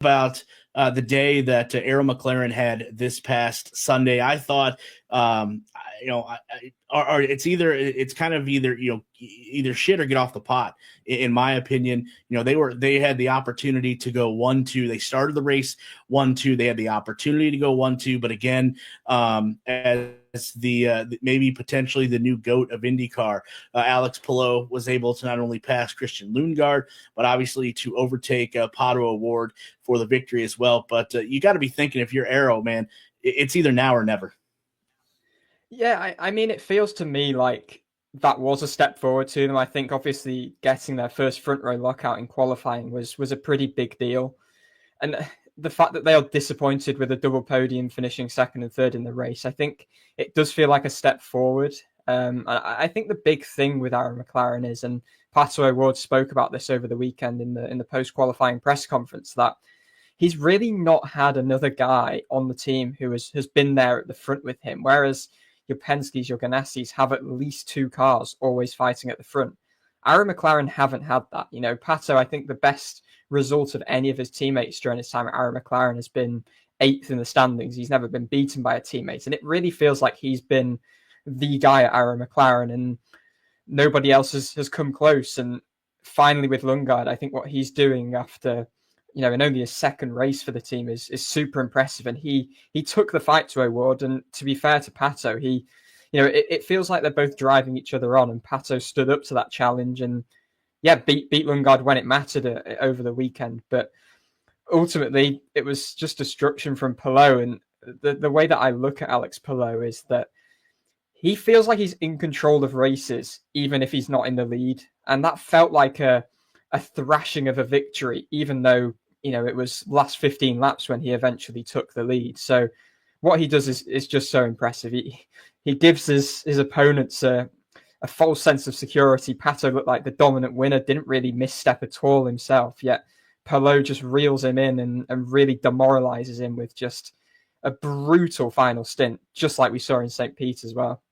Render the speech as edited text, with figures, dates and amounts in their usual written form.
about the day that Arrow McLaren had this past Sunday. I thought, it's kind of either shit or get off the pot. In my opinion, they had the opportunity to go 1-2. They started the race 1-2. They had the opportunity to go 1-2, but again, as the maybe potentially the new GOAT of IndyCar, Alex Palou was able to not only pass Christian Lundgaard, but obviously to overtake Pato O'Ward for the victory as well. But you got to be thinking, if you're Arrow, man, it's either now or never. Yeah, I mean, it feels to me like that was a step forward to them. I think obviously getting their first front row lockout in qualifying was a pretty big deal. And the fact that they are disappointed with a double podium finishing second and third in the race, I think it does feel like a step forward. I think the big thing with Aaron McLaren is, and Pato O'Ward spoke about this over the weekend in the post qualifying press conference, that he's really not had another guy on the team who has been there at the front with him. Whereas your Penske's, your Ganassis have at least two cars always fighting at the front. Aaron McLaren haven't had that. Pato, I think the best result of any of his teammates during his time at Aaron McLaren has been 8th in the standings. He's never been beaten by a teammate. And it really feels like he's been the guy at Aaron McLaren and nobody else has come close. And finally with Lundgaard, I think what he's doing after, in only his second race for the team is super impressive. And he took the fight to O'Ward. And to be fair to Pato, it feels like they're both driving each other on, and Pato stood up to that challenge and beat Lundgaard when it mattered over the weekend. But ultimately, it was just destruction from Palou. And the way that I look at Alex Palou is that he feels like he's in control of races, even if he's not in the lead. And that felt like a thrashing of a victory, even though, it was last 15 laps when he eventually took the lead. So what he does is just so impressive. He gives his opponents a false sense of security. Pato looked like the dominant winner, didn't really misstep at all himself, yet Palou just reels him in and really demoralizes him with just a brutal final stint, just like we saw in St. Pete as well.